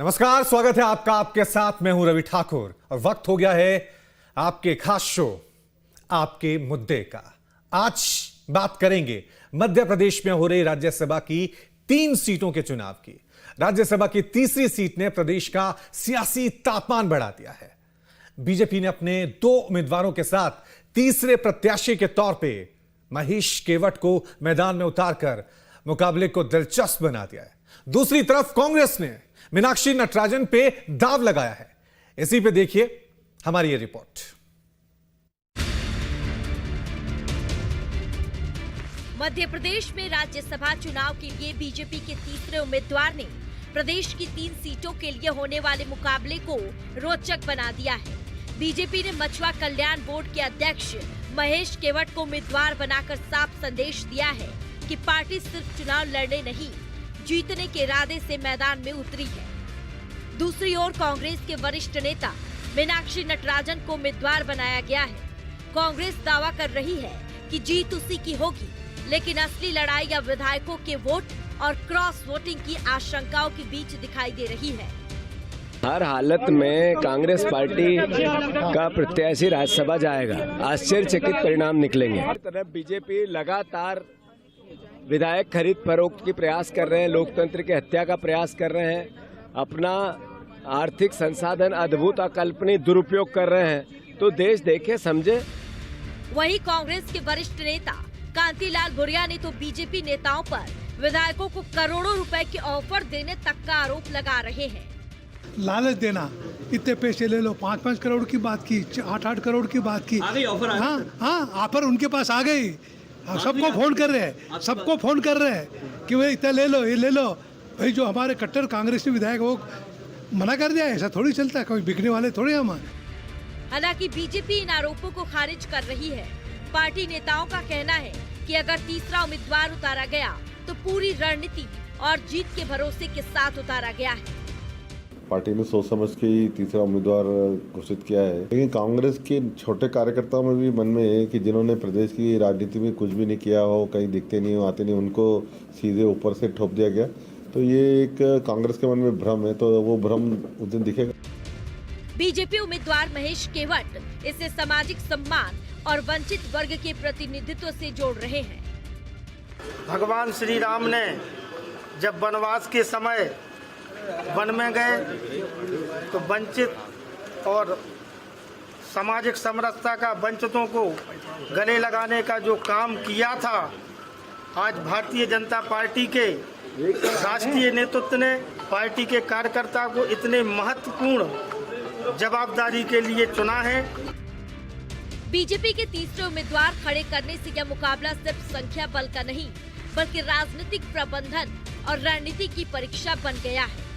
नमस्कार, स्वागत है आपका आपके साथ। मैं हूं रवि ठाकुर और वक्त हो गया है आपके खास शो आपके मुद्दे का। आज बात करेंगे मध्य प्रदेश में हो रही राज्यसभा की 3 सीटों के चुनाव की। राज्यसभा की तीसरी सीट ने प्रदेश का सियासी तापमान बढ़ा दिया है। बीजेपी ने अपने 2 उम्मीदवारों के साथ तीसरे प्रत्याशी के तौर पे महेश केवट को मैदान में उतारकर मुकाबले को दिलचस्प बना दिया है। दूसरी तरफ कांग्रेस ने मीनाक्षी नटराजन पे दाव लगाया है। इसी पे देखिए हमारी ये रिपोर्ट। मध्य प्रदेश में राज्यसभा चुनाव के लिए बीजेपी के तीसरे उम्मीदवार ने प्रदेश की 3 सीटों के लिए होने वाले मुकाबले को रोचक बना दिया है। बीजेपी ने मछुआ कल्याण बोर्ड के अध्यक्ष महेश केवट को उम्मीदवार बनाकर साफ संदेश दिया है कि पार्टी सिर्फ चुनाव लड़ने नहीं, जीतने के इरादे से मैदान में उतरी है। दूसरी ओर कांग्रेस के वरिष्ठ नेता मीनाक्षी नटराजन को उम्मीदवार बनाया गया है। कांग्रेस दावा कर रही है कि जीत उसी की होगी, लेकिन असली लड़ाई या विधायकों के वोट और क्रॉस वोटिंग की आशंकाओं के बीच दिखाई दे रही है। हर हालत में कांग्रेस पार्टी का प्रत्याशी राज्यसभा जाएगा। आश्चर्यचकित परिणाम निकलेंगे। हर तरफ बीजेपी लगातार विधायक खरीद फरोख्त की प्रयास कर रहे हैं, लोकतंत्र की हत्या का प्रयास कर रहे हैं, अपना आर्थिक संसाधन अद्भुत अकल्पनीय दुरुपयोग कर रहे हैं। तो देश देखे समझे। वहीं कांग्रेस के वरिष्ठ नेता कांतिलाल भूरिया ने तो बीजेपी नेताओं पर विधायकों को करोड़ों रुपए के ऑफर देने तक का आरोप लगा रहे हैं। लालच देना, इतने पैसे ले लो, 5-5 करोड़ की बात की, 8-8 करोड़ की बात की। हाँ, ऑफर उनके पास आ गई। सबको फोन कर रहे हैं, सबको फोन कर रहे हैं कि भाई इतना ले लो, ये ले लो। भाई जो हमारे कट्टर कांग्रेसी विधायक वो मना कर दिया, ऐसा थोड़ी चलता है, कोई बिकने वाले थोड़ी हम। हालांकि बीजेपी इन आरोपों को खारिज कर रही है। पार्टी नेताओं का कहना है कि अगर तीसरा उम्मीदवार उतारा गया तो पूरी रणनीति और जीत के भरोसे के साथ उतारा गया है। पार्टी ने सोच समझ के तीसरा उम्मीदवार घोषित किया है, लेकिन कांग्रेस के छोटे कार्यकर्ताओं में भी मन में है कि जिन्होंने प्रदेश की राजनीति में कुछ भी नहीं किया हो, कहीं दिखते नहीं हो, आते नहीं, उनको सीधे ऊपर से ठोप दिया गया। तो ये एक कांग्रेस के मन में भ्रम है, तो वो भ्रम उस दिन दिखेगा। बीजेपी उम्मीदवार महेश केवट इसे सामाजिक सम्मान और वंचित वर्ग के प्रतिनिधित्व से जोड़ रहे हैं। भगवान श्री राम ने जब वनवास के समय वन में गए तो वंचित और सामाजिक समरसता का, वंचितों को गले लगाने का जो काम किया था, आज भारतीय जनता पार्टी के राष्ट्रीय नेतृत्व ने पार्टी के कार्यकर्ता को इतने महत्वपूर्ण जवाबदारी के लिए चुना है। बीजेपी के तीसरे उम्मीदवार खड़े करने से यह मुकाबला सिर्फ संख्या बल का नहीं, बल्कि राजनीतिक प्रबंधन और रणनीति की परीक्षा बन गया है।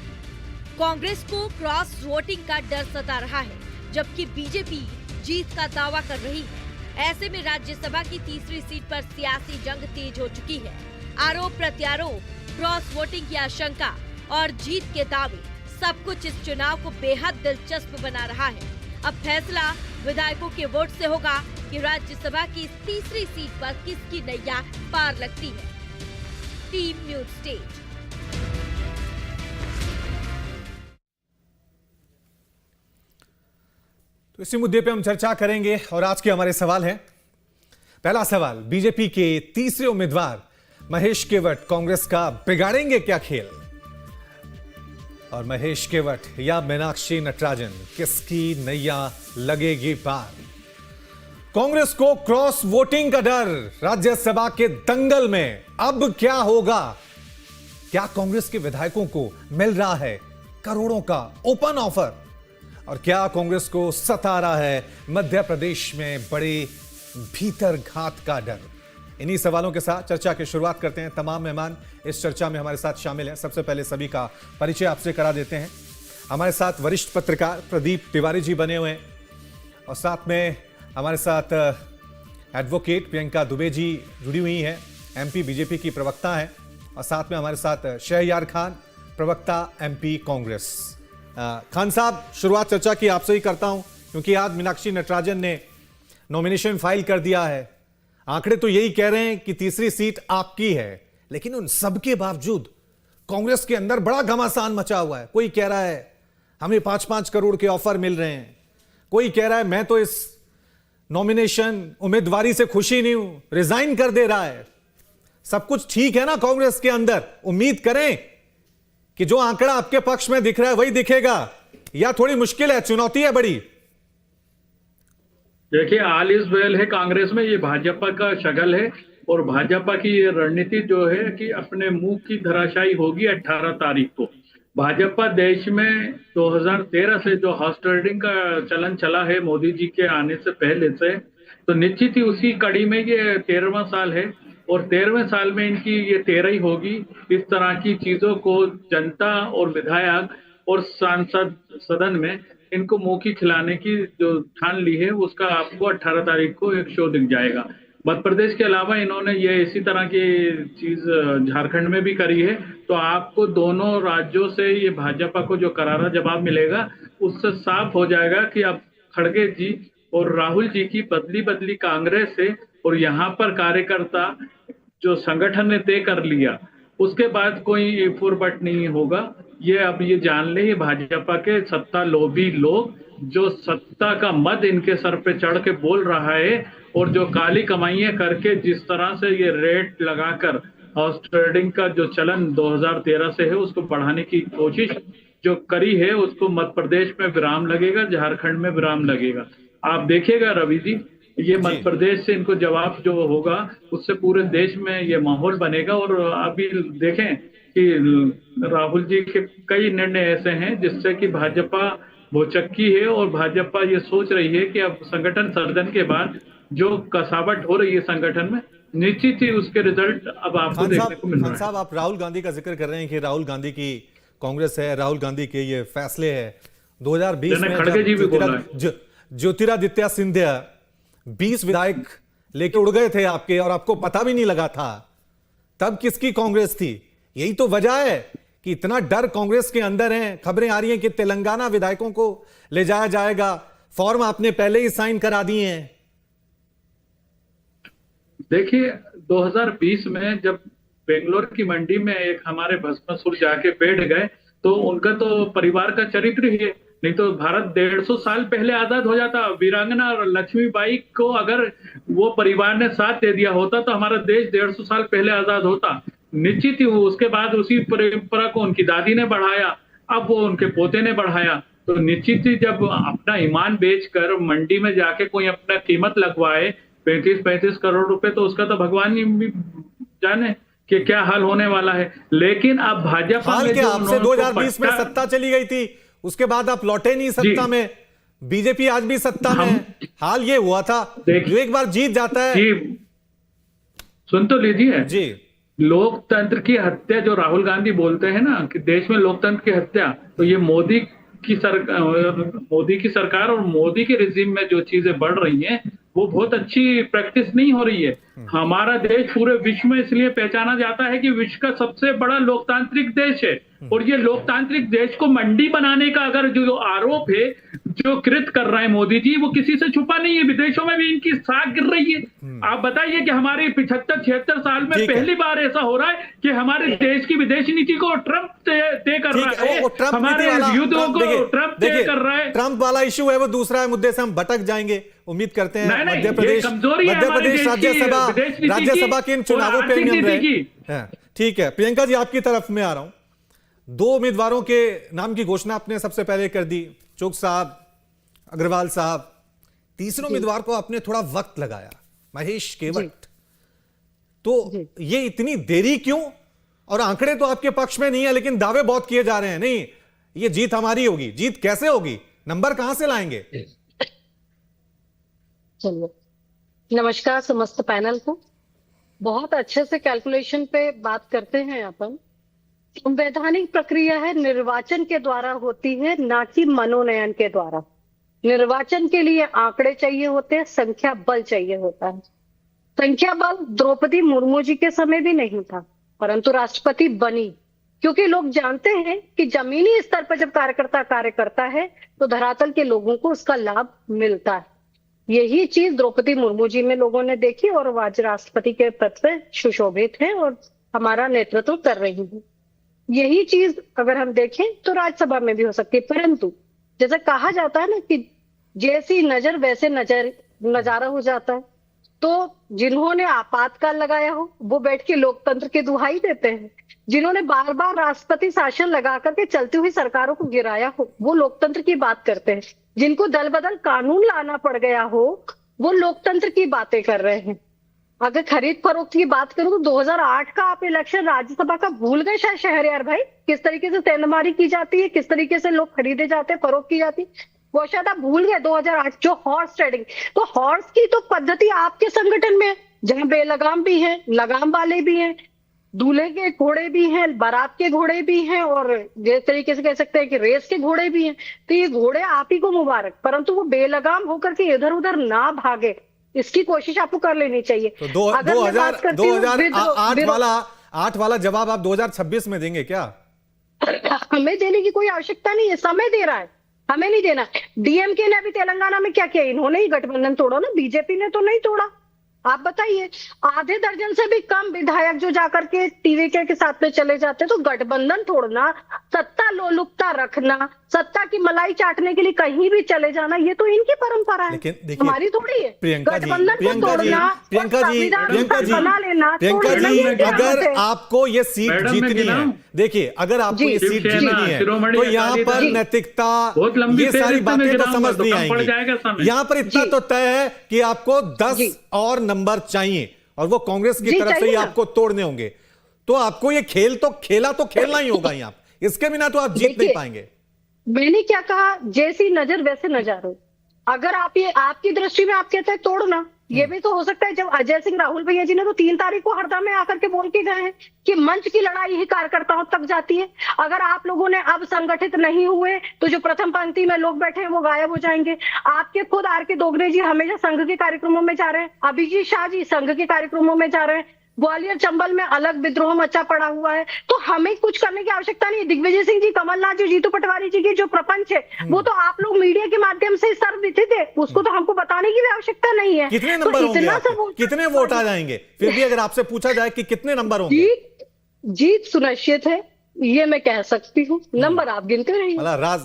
कांग्रेस को क्रॉस वोटिंग का डर सता रहा है, जबकि बीजेपी जीत का दावा कर रही है। ऐसे में राज्यसभा की तीसरी सीट पर सियासी जंग तेज हो चुकी है। आरोप प्रत्यारोप, क्रॉस वोटिंग की आशंका और जीत के दावे, सब कुछ इस चुनाव को बेहद दिलचस्प बना रहा है। अब फैसला विधायकों के वोट से होगा कि राज्यसभा की इस तीसरी सीट पर किसकी नैया पार लगती है। Team news state. तो इसी मुद्दे पे हम चर्चा करेंगे और आज के हमारे सवाल हैं। पहला सवाल, बीजेपी के तीसरे उम्मीदवार महेश केवट कांग्रेस का बिगाड़ेंगे क्या खेल? और महेश केवट या मीनाक्षी नटराजन, किसकी नैया लगेगी पार? कांग्रेस को क्रॉस वोटिंग का डर राज्यसभा के दंगल में अब क्या होगा? क्या कांग्रेस के विधायकों को मिल रहा है करोड़ों का ओपन ऑफर? और क्या कांग्रेस को सता रहा है मध्य प्रदेश में बड़े भीतर घात का डर? इन्हीं सवालों के साथ चर्चा की शुरुआत करते हैं। तमाम मेहमान इस चर्चा में हमारे साथ शामिल हैं। सबसे पहले सभी का परिचय आपसे करा देते हैं। हमारे साथ वरिष्ठ पत्रकार प्रदीप तिवारी जी बने हुए हैं और साथ में हमारे साथ एडवोकेट प्रियंका दुबे जी जुड़ी हुई हैं, एमपी बीजेपी की प्रवक्ता हैं, और साथ में हमारे साथ शहरयार खान, प्रवक्ता एमपी कांग्रेस। खान साहब, शुरुआत चर्चा की आपसे ही करता हूं, क्योंकि आज मीनाक्षी नटराजन ने नॉमिनेशन फाइल कर दिया है। आंकड़े तो यही कह रहे हैं कि तीसरी सीट आपकी है, लेकिन उन सब के बावजूद कांग्रेस के अंदर बड़ा घमासान मचा हुआ है। कोई कह रहा है हमें 5-5 करोड़ के ऑफर मिल रहे हैं, कोई कह रहा है मैं तो इस नॉमिनेशन उम्मीदवारी से खुशी नहीं हूं, रिजाइन कर दे रहा है। सब कुछ ठीक है ना कांग्रेस के अंदर? उम्मीद करें कि जो आंकड़ा आपके पक्ष में दिख रहा है वही दिखेगा, या थोड़ी मुश्किल है, चुनौती है बड़ी? देखिए, ऑल इज वेल है कांग्रेस में, ये भाजपा का शगल है और भाजपा की ये रणनीति जो है कि अपने मुंह की धराशायी होगी 18 तारीख को। भाजपा देश में 2013 से जो हॉर्स ट्रेडिंग का चलन चला है मोदी जी के आने से पहले से, तो निश्चित ही उसी कड़ी में ये 13वां साल है और 13वें साल में इनकी ये 13 ही होगी। इस तरह की चीजों को जनता और विधायक और सांसद सदन में इनको मुंह की खिलाने की जो ठान ली है उसका आपको 18 तारीख को एक शो दिख जाएगा। मध्य प्रदेश के अलावा इन्होंने ये इसी तरह की चीज झारखंड में भी करी है, तो आपको दोनों राज्यों से ये भाजपा को जो करारा जवाब मिलेगा उससे साफ हो जाएगा कि अब खड़गे जी और राहुल जी की बदली बदली कांग्रेस से और यहाँ पर कार्यकर्ता जो संगठन ने तय कर लिया उसके बाद कोई फुरबट नहीं होगा। ये अब ये जान ले, ये भाजपा के सत्ता लोभी लोग जो सत्ता का मद इनके सर पे चढ़ के बोल रहा है और जो काली कमाइयां करके जिस तरह से ये रेट लगाकर हाउस ट्रेडिंग का जो चलन 2013 से है उसको बढ़ाने की कोशिश जो करी है उसको मध्य प्रदेश में विराम लगेगा, झारखंड में विराम लगेगा। आप देखिएगा रवि जी, ये मध्य प्रदेश से इनको जवाब जो होगा उससे पूरे देश में ये माहौल बनेगा। और अभी देखें कि राहुल जी के कई निर्णय ऐसे हैं जिससे कि भाजपा भौचक्की है और भाजपा ये सोच रही है कि अब संगठन सर्जन के बाद जो कसावट हो रही है संगठन में, निश्चित ही उसके रिजल्ट अब आपको देखने को मिल रहा है। साहब, आप राहुल गांधी का जिक्र कर रहे हैं कि राहुल गांधी की कांग्रेस है, राहुल गांधी के ये फैसले है। 2020 में ज्योतिरादित्य सिंधिया 20 विधायक लेके उड़ गए थे आपके और आपको पता भी नहीं लगा था, तब किसकी कांग्रेस थी? यही तो वजह है कि इतना डर कांग्रेस के अंदर है। खबरें आ रही हैं कि तेलंगाना विधायकों को ले जाया जाएगा, फॉर्म आपने पहले ही साइन करा दिए हैं। देखिए, 2020 में जब बेंगलोर की मंडी में एक हमारे भस्मासुर जाके बैठ गए तो उनका तो परिवार का चरित्र ही है, नहीं तो भारत 150 साल पहले आजाद हो जाता। वीरांगना लक्ष्मीबाई को अगर वो परिवार ने साथ दे दिया होता तो हमारा देश 150 साल पहले आजाद होता। निश्चित ही उसके बाद उसी परंपरा को उनकी दादी ने बढ़ाया, अब वो उनके पोते ने बढ़ाया। तो निश्चित ही जब अपना ईमान बेचकर मंडी में जाके कोई अपना कीमत लगवाए 35-35 करोड़ रुपए, तो उसका तो भगवान ही जाने कि क्या हाल होने वाला है। लेकिन अब भाजपा में जो आपसे 2020 में सत्ता चली गई थी, उसके बाद आप लौटे नहीं सत्ता में। बीजेपी आज भी सत्ता में है। हाल ये हुआ था, जो एक बार जीत जाता है जी, सुन तो लीजिए जी, लोकतंत्र की हत्या जो राहुल गांधी बोलते हैं ना कि देश में लोकतंत्र की हत्या, तो ये मोदी की सरकार और मोदी के रिजीम में जो चीजें बढ़ रही हैं वो बहुत अच्छी प्रैक्टिस नहीं हो रही है। हमारा देश पूरे विश्व में इसलिए पहचाना जाता है कि विश्व का सबसे बड़ा लोकतांत्रिक देश है और ये लोकतांत्रिक देश को मंडी बनाने का अगर जो आरोप है जो कृत कर रहे हैं मोदी जी, वो किसी से छुपा नहीं है। विदेशों में भी इनकी साख गिर रही है। आप बताइए कि हमारी 75-76 साल में पहली बार ऐसा हो रहा है कि हमारे देश की विदेश नीति को ट्रंप तय कर रहा है, हमारे युद्धों को ट्रंप तय कर रहा है। ट्रंप वाला इश्यू है, वो दूसरा मुद्दे से हम भटक जाएंगे। उम्मीद करते हैं मध्य प्रदेश राज्यसभा के इन चुनावों पे हम रहे। ठीक है प्रियंका जी, आपकी तरफ में आ रहा हूं। 2 उम्मीदवारों के नाम की घोषणा आपने सबसे पहले कर दी, चौक साहब, अग्रवाल साहब। तीसरे उम्मीदवार को आपने थोड़ा वक्त लगाया, महेश केवट। तो ये इतनी देरी क्यों? और आंकड़े तो आपके पक्ष में नहीं है, लेकिन दावे बहुत किए जा रहे हैं, नहीं ये जीत हमारी होगी। जीत कैसे होगी? नंबर कहां से लाएंगे? चलिए, नमस्कार समस्त पैनल को। बहुत अच्छे से कैलकुलेशन पे बात करते हैं अपन। संवैधानिक प्रक्रिया है, निर्वाचन के द्वारा होती है, ना कि मनोनयन के द्वारा। निर्वाचन के लिए आंकड़े चाहिए होते हैं, संख्या बल चाहिए होता है। संख्या बल द्रौपदी मुर्मू जी के समय भी नहीं था, परंतु राष्ट्रपति बनी, क्योंकि लोग जानते हैं कि जमीनी स्तर पर जब कार्यकर्ता कार्य करता है तो धरातल के लोगों को उसका लाभ मिलता है। यही चीज द्रौपदी मुर्मू जी में लोगों ने देखी और आज राष्ट्रपति के पद पे सुशोभित है और हमारा नेतृत्व कर रही है। यही चीज अगर हम देखें तो राज्यसभा में भी हो सकती है, परंतु जैसा कहा जाता है ना कि जैसी नजर वैसे नजारा हो जाता है। तो जिन्होंने आपातकाल लगाया हो वो बैठ के लोकतंत्र की दुहाई देते हैं, जिन्होंने बार बार राष्ट्रपति शासन लगा करके चलती हुई सरकारों को गिराया हो वो लोकतंत्र की बात करते हैं, जिनको दल बदल कानून लाना पड़ गया हो वो लोकतंत्र की बातें कर रहे हैं। अगर खरीद फरोख्त की बात करूं तो 2008 का आप इलेक्शन राज्यसभा का भूल गए शायद शहरयार भाई, किस तरीके से तेंदुमारी की जाती है, किस तरीके से लोग खरीदे जाते हैं, फरोख्त की जाती है, वो शायद आप भूल गए 2008 जो हॉर्स ट्रेडिंग। तो हॉर्स की तो पद्धति आपके संगठन में है, जहां बेलगाम भी है, लगाम वाले भी हैं, दूल्हे के घोड़े भी हैं, बारात के घोड़े भी हैं, और जिस तरीके से कह सकते हैं कि रेस के घोड़े भी हैं। तो ये घोड़े आप ही को मुबारक, परंतु वो बेलगाम होकर के इधर उधर ना भागे, इसकी कोशिश आपको कर लेनी चाहिए। तो 2008 वाला जवाब आप 2026 में देंगे क्या? हमें देने की कोई आवश्यकता नहीं है, समय दे रहा है, हमें नहीं देना। डीएमके ने अभी तेलंगाना में क्या किया, इन्होंने ही गठबंधन तोड़ा ना, बीजेपी ने तो नहीं तोड़ा। आप बताइए, आधे दर्जन से भी कम विधायक जो जाकर के टीवीके के साथ में चले जाते, तो गठबंधन तोड़ना, सत्ता लोलुपता रखना, सत्ता की मलाई चाटने के लिए कहीं भी चले जाना, ये तो इनकी परंपरा है, लेकिन देखिए हमारी थोड़ी है। प्रियंका जी, अगर आपको ये सीट जीतनी है, देखिए अगर आपको ये सीट जीतनी है तो यहाँ पर नैतिकता, ये सारी बातें तो समझ नहीं आएंगी। यहाँ पर इतना तो तय है कि आपको 10 और नंबर चाहिए और वो कांग्रेस की तरफ से ही आपको तोड़ने होंगे। तो आपको ये खेल तो खेलना ही होगा यहाँ, इसके बिना तो आप जीत नहीं पाएंगे। मैंने क्या कहा, जैसी नजर वैसे नजारो। अगर आप ये आपकी दृष्टि में आप कहते हैं तोड़ना, ये भी तो हो सकता है। जब अजय सिंह राहुल भैया जी ने तो 3 तारीख को हरदा में आकर के बोल के गए हैं कि मंच की लड़ाई ही कार्यकर्ताओं तक जाती है। अगर आप लोगों ने अब संगठित नहीं हुए तो जो प्रथम पंक्ति में लोग बैठे हैं वो गायब हो जाएंगे। आपके खुद आर.के. दोगरे जी हमेशा संघ के कार्यक्रमों में जा रहे हैं, अभिजीत शाह जी संघ के कार्यक्रमों में जा रहे हैं, ग्वालियर चंबल में अलग विद्रोह मचा पड़ा हुआ है। तो हमें कुछ करने की आवश्यकता नहीं। दिग्विजय सिंह जी, कमलनाथ जी, जीतू पटवारी जी की जो प्रपंच है वो तो आप लोग मीडिया के माध्यम से सर्वविदित है, उसको तो हमको बताने की भी आवश्यकता नहीं है। कितने नंबर होंगे आपके? कितने वोट आ जाएंगे? फिर भी अगर आपसे पूछा जाए कि कितने नंबर होंगे? जीत सुनिश्चित है, ये मैं कह सकती हूँ। नंबर आप गिनते रहिए।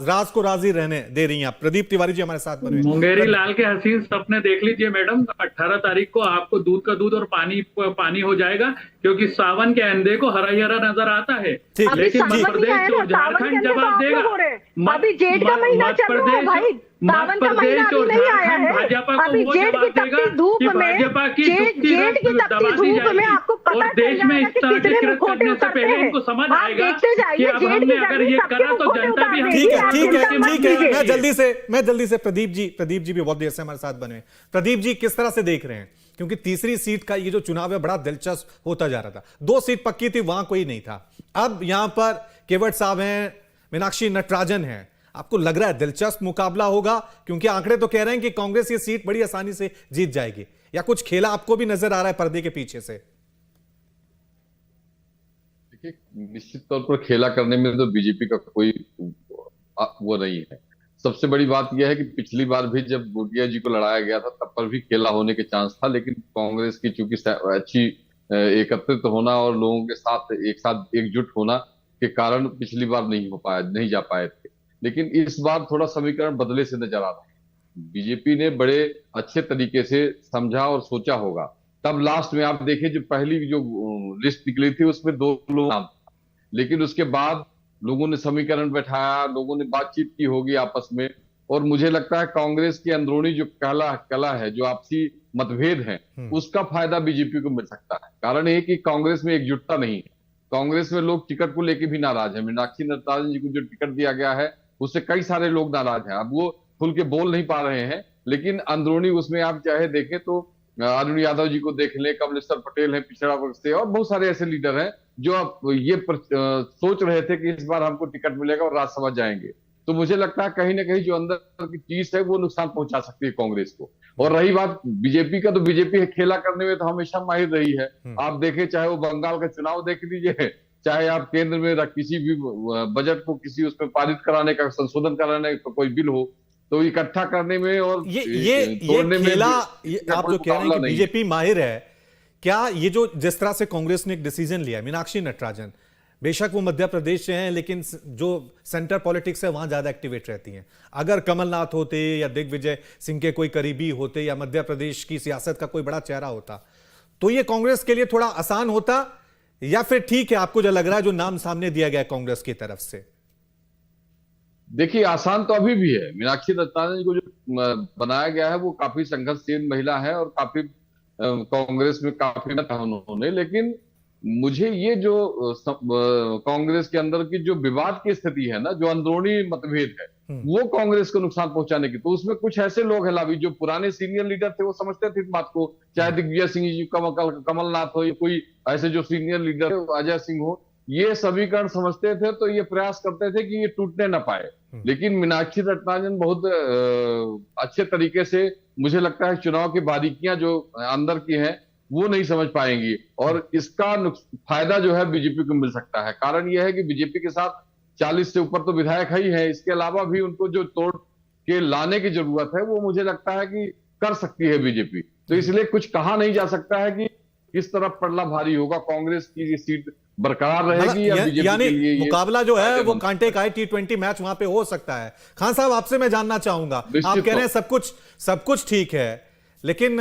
राज को राजी रहने दे रही हैं आप। प्रदीप तिवारी जी हमारे साथ बने। मुंगेरी लाल के हसीन सपने देख लीजिए मैडम, 18 तारीख को आपको दूध का दूध और पानी हो जाएगा, क्योंकि सावन के अंधे को हरा ही हरा नजर आता है। लेकिन मध्य प्रदेश और झारखंड जवाब देगा। अभी जेठ का महीना चल रहा है भाई, सावन का महीना अभी नहीं आया है। अभी जेठ की तपती धूप में, जेठ की तपती धूप में आपको पता चल जाएगा कि कितने मुखौटे उतरते हैं। आप देखते जाइए, जेठ की अगर ये करा तो जनता भी ठीक है। मैं जल्दी से प्रदीप जी भी बहुत देर से हमारे साथ बने। प्रदीप जी किस तरह से देख रहे हैं, क्योंकि तीसरी सीट का ये जो चुनाव है बड़ा दिलचस्प होता जा रहा था। 2 सीट पक्की थी, वहां कोई नहीं था। अब यहां पर केवट साहब हैं, मीनाक्षी नटराजन हैं। आपको लग रहा है दिलचस्प मुकाबला होगा, क्योंकि आंकड़े तो कह रहे हैं कि कांग्रेस ये सीट बड़ी आसानी से जीत जाएगी, या कुछ खेला आपको भी नजर आ रहा है पर्दे के पीछे से? देखिए, निश्चित तौर पर खेला करने में तो बीजेपी का कोई वो नहीं है। सबसे बड़ी बात यह है कि पिछली बार भी जब गोटिया जी को लड़ाया गया था तब पर भी खेला होने के चांस था, लेकिन कांग्रेस की चूंकि अच्छी एकत्रित होना और लोगों के साथ एकजुट होना के कारण पिछली बार नहीं जा पाए थे। लेकिन इस बार थोड़ा समीकरण बदले से नजर आ रहा है। बीजेपी ने बड़े अच्छे तरीके से समझा और सोचा होगा। तब लास्ट में आप देखें, जो पहली जो लिस्ट निकली थी उसमें 2 लोग नाम था, लेकिन उसके बाद लोगों ने समीकरण बैठाया, लोगों ने बातचीत की होगी आपस में, और मुझे लगता है कांग्रेस की अंदरूनी जो कला है, जो आपसी मतभेद है, उसका फायदा बीजेपी को मिल सकता है। कारण ये कि कांग्रेस में एकजुटता नहीं है। कांग्रेस में लोग टिकट को लेकर भी नाराज है। मीनाक्षी नटराजन जी को जो टिकट दिया गया है उससे कई सारे लोग नाराज हैं। अब वो खुल के बोल नहीं पा रहे हैं, लेकिन अंदरूनी उसमें आप चाहे देखें तो अरुण यादव जी को देख लें, कमलेश्वर पटेल है पिछड़ा वर्ग से, और बहुत सारे ऐसे लीडर हैं जो अब ये सोच रहे थे कि इस बार हमको टिकट मिलेगा और राज्यसभा जाएंगे। तो मुझे लगता है कहीं ना कहीं जो अंदर की चीज है वो नुकसान पहुंचा सकती है कांग्रेस को। और रही बात बीजेपी का, तो बीजेपी खेला करने में तो हमेशा माहिर रही है। आप देखें, चाहे वो बंगाल का चुनाव देख लीजिए, चाहे आप केंद्र में किसी भी बजट को किसी उसमें पारित कराने का, संशोधन कराने का कोई बिल हो, तो इकट्ठा करने में और ये खेला आप जो कह रहे हैं कि बीजेपी माहिर है, क्या ये जो जिस तरह से कांग्रेस ने एक डिसीजन लिया, मीनाक्षी नटराजन, बेशक वो मध्य प्रदेश से हैं, लेकिन जो सेंटर पॉलिटिक्स है वहां ज्यादा एक्टिवेट रहती हैं। अगर कमलनाथ होते या दिग्विजय सिंह के कोई करीबी होते या मध्य प्रदेश की सियासत का कोई बड़ा चेहरा होता तो ये कांग्रेस के लिए थोड़ा आसान होता, या फिर ठीक है आपको जो लग रहा है जो नाम सामने दिया गया है कांग्रेस की तरफ से? देखिए, आसान तो अभी भी है। मीनाक्षी दत्तानी को जो बनाया गया है वो काफी संघर्षशील महिला है और काफी कांग्रेस में काफी मत है उन्होंने, लेकिन मुझे ये जो कांग्रेस के अंदर की जो विवाद की स्थिति है ना, जो अंदरूनी मतभेद है, वो कांग्रेस को नुकसान पहुंचाने की, तो उसमें कुछ ऐसे लोग हैं लाभी जो पुराने सीनियर लीडर थे, वो समझते थे इस बात को, चाहे दिग्विजय सिंह जी, कमलनाथ हो या कोई ऐसे जो सीनियर लीडर अजय सिंह हो, ये समीकरण समझते थे, तो ये प्रयास करते थे कि ये टूटने ना पाए। लेकिन मीनाक्षी दत्तानी बहुत अच्छे तरीके से, मुझे लगता है चुनाव की बारीकियां जो अंदर की हैं वो नहीं समझ पाएंगी, और इसका फायदा जो है बीजेपी को मिल सकता है। कारण यह है कि बीजेपी के साथ 40 से ऊपर तो विधायक ही है, इसके अलावा भी उनको जो तोड़ के लाने की जरूरत है वो मुझे लगता है कि कर सकती है बीजेपी। तो इसलिए कुछ कहा नहीं जा सकता है कि किस तरफ पड़ना भारी होगा, कांग्रेस की ये सीट बरकरार रहेगी या बीजेपी यानी के लिए मुकाबला जो है वो कांटे का T20 मैच वहां पे हो सकता है। खान साहब, आपसे मैं जानना चाहूंगा, आप कह रहे हैं सब कुछ ठीक है, लेकिन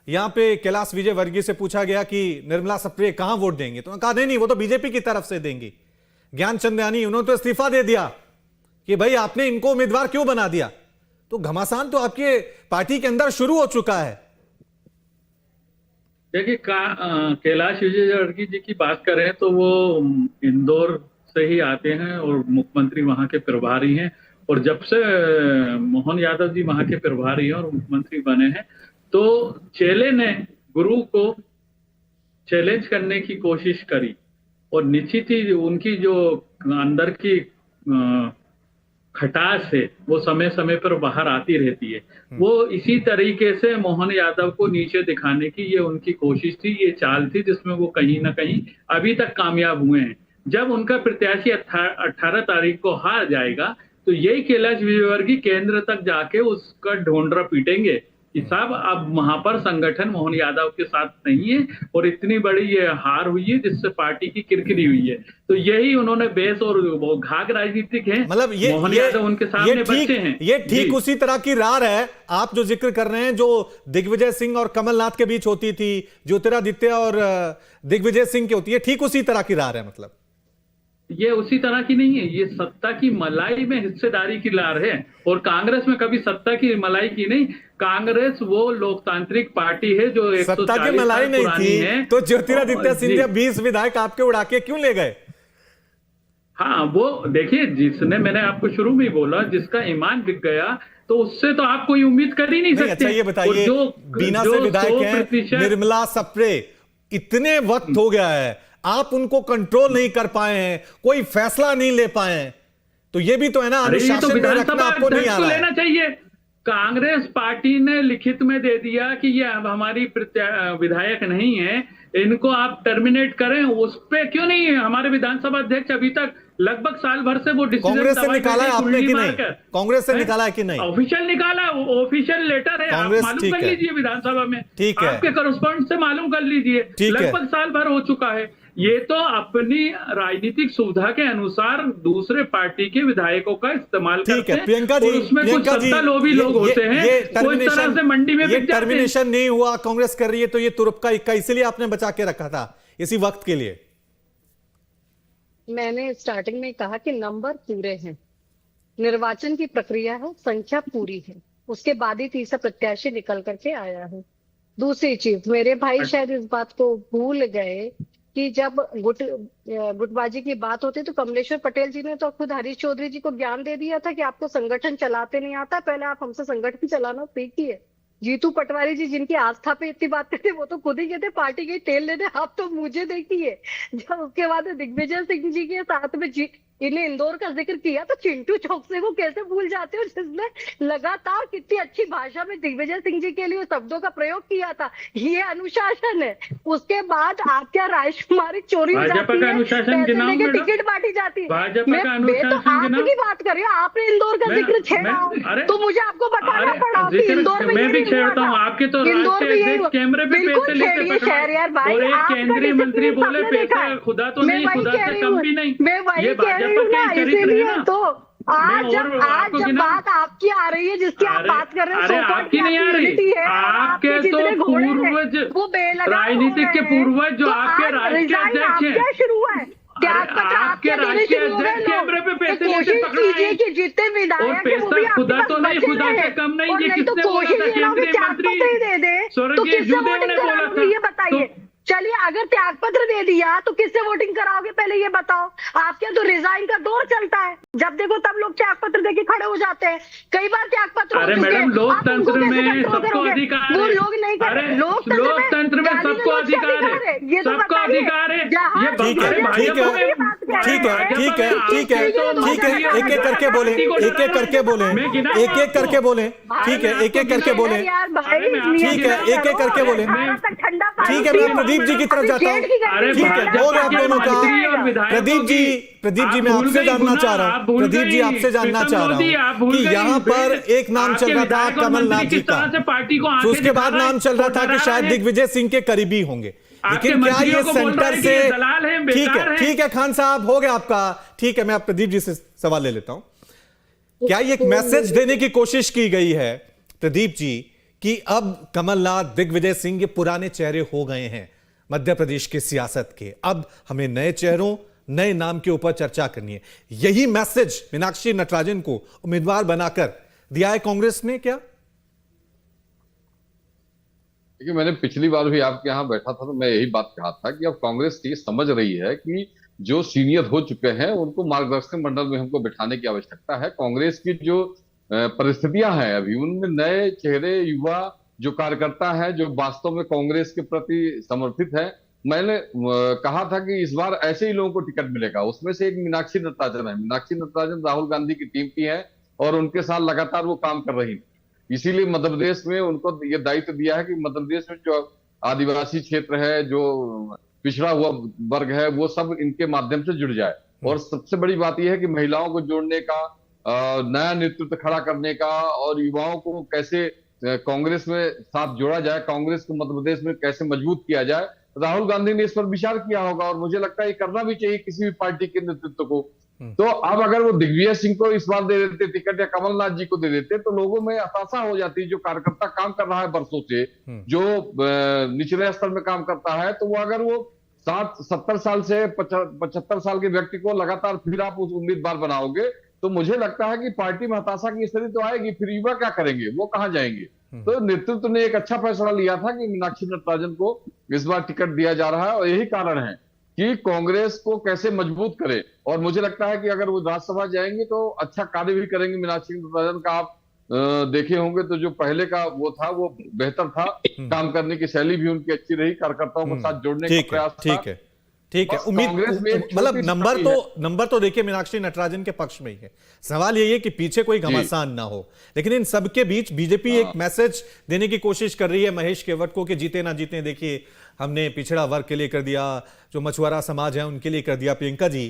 यहां पे कैलाश विजयवर्गीय से पूछा गया कि निर्मला सप्रे कहां वोट देंगे, तो कहा नहीं वो तो बीजेपी की तरफ से देंगी। ज्ञान चंद्यानी, उन्होंने तो इस्तीफा दे दिया कि भाई आपने इनको उम्मीदवार क्यों बना दिया। तो घमासान तो आपके पार्टी के अंदर शुरू हो चुका है। देखिए, कैलाश विजयवर्गीय जी की बात करें तो वो इंदौर से ही आते हैं और मुख्यमंत्री वहां के प्रभारी हैं, और जब से मोहन यादव जी वहां के प्रभारी हैं और मुख्यमंत्री बने हैं, तो चेले ने गुरु को चैलेंज करने की कोशिश करी, और निश्चित ही उनकी जो अंदर की खटास है वो समय समय पर बाहर आती रहती है। वो इसी तरीके से मोहन यादव को नीचे दिखाने की ये उनकी कोशिश थी, ये चाल थी, जिसमें वो कहीं ना कहीं अभी तक कामयाब हुए हैं। जब उनका प्रत्याशी 18 तारीख को हार जाएगा तो यही कैलाश विजयवर्गीय केंद्र तक जाके उसका ढोंडरा पीटेंगे कि साहब अब वहां पर संगठन मोहन यादव के साथ नहीं है, और इतनी बड़ी ये हार हुई है जिससे पार्टी की किरकिरी हुई है। तो यही उन्होंने बेस और घाघ राजनीतिक है, मतलब मोहन यादव उनके सामने बच्चे हैं। ये ठीक उसी तरह की रार है आप जो जिक्र कर रहे हैं, जो दिग्विजय सिंह और कमलनाथ के बीच होती थी, ज्योतिरादित्य और दिग्विजय सिंह की होती है, ठीक उसी तरह की रार है। मतलब ये उसी तरह की नहीं है, ये सत्ता की मलाई में हिस्सेदारी की लार है, और कांग्रेस में कभी सत्ता की मलाई की नहीं। कांग्रेस वो लोकतांत्रिक पार्टी है जो 140 सत्ता की मलाई नहीं थी है, तो ज्योतिरादित्य सिंधिया 20 विधायक आपके उड़ा के क्यों ले गए? हाँ, वो देखिए, जिसने, मैंने आपको शुरू में ही बोला, जिसका ईमान बिक गया तो उससे तो आप कोई उम्मीद कर ही नहीं सकते। अच्छा ये बताइए, बीना से विधायक हैं निर्मला सप्रे, इतने वक्त हो गया है, आप उनको कंट्रोल नहीं कर पाए हैं, कोई फैसला नहीं ले पाए हैं, तो ये भी तो है ना, अनुशासन में रखना आपको नहीं आ रहा है। लेना चाहिए। कांग्रेस पार्टी ने लिखित में दे दिया कि ये अब हमारी विधायक नहीं है, इनको आप टर्मिनेट करें। उस पे क्यों नहीं हमारे विधानसभा अध्यक्ष अभी तक लगभग साल भर से वो डिसीजन कांग्रेस से निकाला है आपने कि नहीं? कांग्रेस से निकाला है कि नहीं? ऑफिशियल निकाला, ऑफिशियल लेटर है, आप मालूम कर लीजिए विधानसभा में, ठीक है, आपके करस्पॉन्डेंट से मालूम कर लीजिए। लगभग साल भर हो चुका है। ये तो अपनी राजनीतिक सुविधा के अनुसार दूसरे पार्टी के विधायकों का इस्तेमाल करते हैं। प्रियंका जी, उसमें कुछ सत्ता लोभी लोग होते हैं, कोई तरह से मंडी में बिक जाते हैं। टर्मिनेशन नहीं हुआ, कांग्रेस कर रही है, तो ये तुरुप का इक्का इसीलिए आपने बचा के रखा था इसी वक्त के लिए। मैंने स्टार्टिंग में कहा कि नंबर पूरे हैं, निर्वाचन की प्रक्रिया है, संख्या पूरी है, उसके बाद ही तीसरा प्रत्याशी निकल करके आया है। दूसरी चीज, मेरे भाई शायद इस बात को भूल गए कि जब गुटबाजी की बात होती तो कमलेश्वर पटेल जी ने तो खुद हरीश चौधरी जी को ज्ञान दे दिया था कि आपको संगठन चलाते नहीं आता, पहले आप हमसे संगठन चलाना सीखिए। जीतू पटवारी जी जिनकी आस्था पे इतनी बात करते, वो तो खुद ही कहते पार्टी की तेल लेने, आप तो मुझे देखिए। जब उसके बाद दिग्विजय सिंह जी के साथ में इन्हें इंदौर का जिक्र किया तो चिंटू चौकसे को कैसे भूल जाते हो, जिसने लगातार कितनी अच्छी भाषा में दिग्विजय सिंह जी के लिए शब्दों का प्रयोग किया था। ये अनुशासन है। उसके बाद आप क्या राजकुमारी चोरी हो जाती है, पैसे लेके टिकट बांटी जाती है। मैं तो आपकी बात कर रही हूँ, आपने इंदौर का जिक्र छेड़ा तो मुझे आपको बताना पड़ा कि इंदौर में मैं भी छेड़ता हूँ आपके तो कैमरे पे पैसे लेके शहरियार भाई, केंद्रीय मंत्री बोले पैसे खुदा तो नहीं, खुदा से कम भी नहीं। मैं वही कह रही हूँ ना, इसीलिए तो आज जब बात आपकी आ रही है, जिसकी आप बात कर रहे हैं, आपकी नहीं आ रही, आपके तो पूर्वज, राजनीतिक के पूर्वज जो आपके राष्ट्रीय अध्यक्ष हैं, शुरू हुआ है आपके राष्ट्रीय अध्यक्ष कैमरे पे पैसे लेके पकड़ाए कि जितने विधायक हैं वो भी खुदा तो नहीं, खुदा से कम नहीं। ये किसने बोला था? केंद्रीय मंत्री स्वर्गीय जूदेव ने बोला था। ये बताइए, चलिए अगर त्याग पत्र दे दिया तो किससे वोटिंग कराओगे, पहले ये बताओ। आपके तो रिजाइन का दौर चलता है, जब देखो तब लोग त्याग पत्र देके खड़े हो जाते हैं। कई बार त्याग पत्र अरे मैडम, लोकतंत्र में सबको अधिकार है। वो लोग नहीं कर रहे, लोकतंत्र में सबको अधिकार है, सबको अधिकार है। ठीक है, एक एक करके बोले, एक एक करके बोले, एक एक करके बोले, ठीक है, एक एक करके बोले, ठीक है, एक एक करके बोले, ठीक है। मैं प्रदीप जी की तरफ जाता हूँ, ठीक है, बोल आप दोनों का। प्रदीप जी मैं आपसे जानना चाह रहा हूँ, प्रदीप जी आपसे जानना चाह रहा हूँ कि यहाँ पर एक नाम चल रहा था कमलनाथ जी का, तो उसके बाद नाम चल रहा था कि शायद दिग्विजय सिंह के करीबी होंगे, लेकिन क्या ये सेंटर से, ठीक है खान साहब, हो गया आपका, ठीक है। मैं आप प्रदीप जी से सवाल ले लेता हूं। क्या ये एक मैसेज देने की कोशिश की गई है प्रदीप जी कि अब कमलनाथ, दिग्विजय सिंह ये पुराने चेहरे हो गए हैं मध्य प्रदेश की सियासत के, अब हमें नए चेहरों, नए नाम के ऊपर चर्चा करनी है, यही मैसेज मीनाक्षी नटराजन को उम्मीदवार बनाकर दिया है कांग्रेस ने क्या? देखिए, मैंने पिछली बार भी आपके यहाँ बैठा था तो मैं यही बात कहा था कि अब कांग्रेस ये समझ रही है कि जो सीनियर हो चुके हैं उनको मार्गदर्शक मंडल में हमको बिठाने की आवश्यकता है। कांग्रेस की जो परिस्थितियां हैं अभी, उनमें नए चेहरे, युवा जो कार्यकर्ता है, जो वास्तव में कांग्रेस के प्रति समर्पित है। मैंने कहा था कि इस बार ऐसे ही लोगों को टिकट मिलेगा। उसमें से एक मीनाक्षी नटराजन है। मीनाक्षी नटराजन राहुल गांधी की टीम की है और उनके साथ लगातार वो काम कर रही है। इसीलिए मध्य प्रदेश में उनको ये दायित्व दिया है कि मध्य प्रदेश में जो आदिवासी क्षेत्र है, जो पिछड़ा हुआ वर्ग है, वो सब इनके माध्यम से जुड़ जाए। और सबसे बड़ी बात यह है कि महिलाओं को जोड़ने का, नया नेतृत्व खड़ा करने का और युवाओं को कैसे कांग्रेस में साथ जोड़ा जाए, कांग्रेस को मध्य प्रदेश में कैसे मजबूत किया जाए, राहुल गांधी ने इस पर विचार किया होगा और मुझे लगता है ये करना भी चाहिए किसी भी पार्टी के नेतृत्व को। तो अब अगर वो दिग्विजय सिंह को इस बार दे देते टिकट या कमलनाथ जी को दे देते तो लोगों में हताशा हो जाती। जो कार्यकर्ता काम कर रहा है वर्षों से, जो निचले स्तर में काम करता है, तो वो अगर वो 60-70 साल से 75 साल के व्यक्ति को लगातार फिर आप उस उम्मीदवार बनाओगे तो मुझे लगता है कि पार्टी में हताशा की स्थिति तो आएगी। फिर युवा क्या करेंगे, वो कहां जाएंगे? तो नेतृत्व ने एक अच्छा फैसला लिया था कि मीनाक्षी नटराजन को इस बार टिकट दिया जा रहा है और यही कारण है कि कांग्रेस को कैसे मजबूत करे। और मुझे लगता है कि अगर वो राज्यसभा जाएंगे तो अच्छा कार्य भी करेंगे। मीनाक्षी नटराजन का आप देखे होंगे तो जो पहले का वो था वो बेहतर था, काम करने की शैली भी उनकी अच्छी रही, कार्यकर्ताओं को साथ जोड़ने का प्रयास था। ठीक है, उम्मीद, मतलब नंबर तो देखिए मीनाक्षी नटराजन के पक्ष में ही है। सवाल यही है कि पीछे कोई घमासान ना हो। लेकिन इन सबके बीच बीजेपी एक मैसेज देने की कोशिश कर रही है महेश केवट को कि जीते ना जीते, देखिए हमने पिछड़ा वर्ग के लिए कर दिया, जो मछुआरा समाज है उनके लिए कर दिया, प्रियंका जी।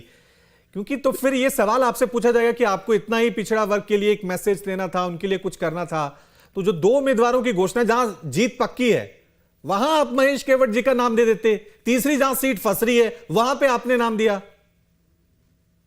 क्योंकि तो फिर ये सवाल आपसे पूछा जाएगा कि आपको इतना ही पिछड़ा वर्ग के लिए एक मैसेज देना था, उनके लिए कुछ करना था, तो जो 2 उम्मीदवारों की घोषणा, जहां जीत पक्की है वहां आप महेश केवट जी का नाम दे देते, तीसरी जहां सीट फंस रही है वहां पे आपने नाम दिया।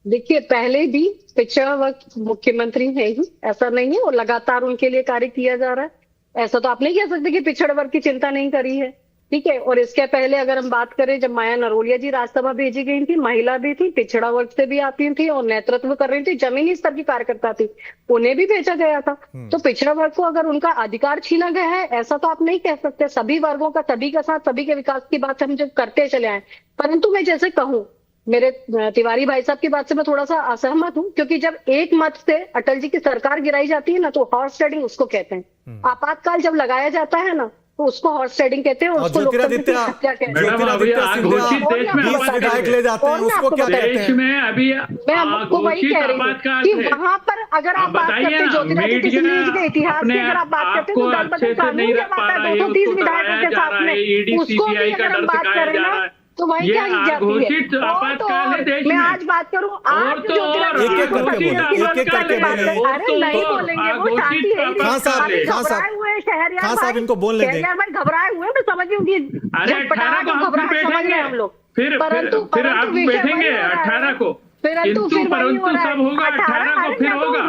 देखिए, पहले भी पिछड़ा वर्ग मुख्यमंत्री है ही, ऐसा नहीं है, और लगातार उनके लिए कार्य किया जा रहा है। ऐसा तो आप नहीं कह सकते कि पिछड़ा वर्ग की चिंता नहीं करी है, ठीक है। और इसके पहले अगर हम बात करें, जब माया नरोलिया जी राज्यसभा भेजी गई थी, महिला भी थी, पिछड़ा वर्ग से भी आती थी और नेतृत्व कर रही थी, जमीनी स्तर की कार्यकर्ता थी, उन्हें भी भेजा गया था। तो पिछड़ा वर्ग को अगर उनका अधिकार छीना गया है, ऐसा तो आप नहीं कह सकते। सभी वर्गों का, सभी का साथ, सभी के विकास की बात हम जब करते चले आए। परंतु मैं जैसे कहूं, मेरे तिवारी भाई साहब की बात से मैं थोड़ा सा असहमत हूं, क्योंकि जब एक मत से अटल जी की सरकार गिराई जाती है ना, तो हॉर्स ट्रेडिंग उसको कहते हैं। आपातकाल जब लगाया जाता है ना, उसको हॉर्स ट्रेडिंग कहते हैं, और उसको लोकतंत्र की हत्या कहते हैं। मैडम, अभी घोषित देश में 20 विधायक ले जाते हैं, उसको क्या कहते देश हैं? में अभी मैं आपको वही घोषित कह रही हूँ आपातकाल कि है। वहां पर अगर आप बात बताइए करते हैं ना, ज्योतिरादित्य सिंधिया के इतिहास की, अगर आप बात करते हैं तो दल बदल कानून जब आता है 230 विधायकों के साथ में, उसको भी अगर हम बात करें ना तो वही क्या जाती है। घोषित और तो आपातकाल है और देश मैं में। आज बात करूं, आज तो ज्योतिरादित्य एक-एक करके बोले, एक-एक करके बोले। अरे नहीं बोलेंगे, वो शांति है। खान साहब, खान साहब, घबराए हुए शहर खान साहब इनको बोलने दें। शहरियार भाई घबराए हुए, मैं समझ रही हूँ कि अरे 18 को हम फिर बैठेंगे, हम लोग, फिर आप बैठेंगे 18 को, किंतु परंतु सब होगा 18 को, फिर होगा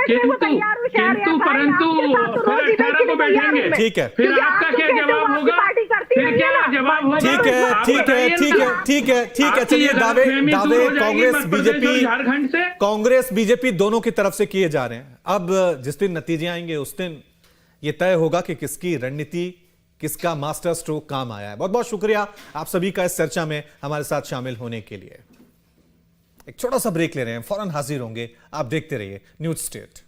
किंतु परंतु फिर 18 को बैठेंगे। ठीक है, फिर आपका क्या जवाब होगा, फिर क्या जवाब होगा? ठीक है, ठीक है, ठीक है, ठीक है, ठीक है। चलिए, दावे कांग्रेस बीजेपी दोनों की तरफ से किए जा रहे हैं। अब जिस दिन नतीजे आएंगे उस दिन ये तय होगा कि किसकी रणनीति, किसका मास्टर स्ट्रोक काम आया है। बहुत बहुत शुक्रिया आप सभी का इस चर्चा में हमारे साथ शामिल होने के लिए। एक छोटा सा ब्रेक ले रहे हैं, फौरन हाजिर होंगे। आप देखते रहिए न्यूज स्टेट।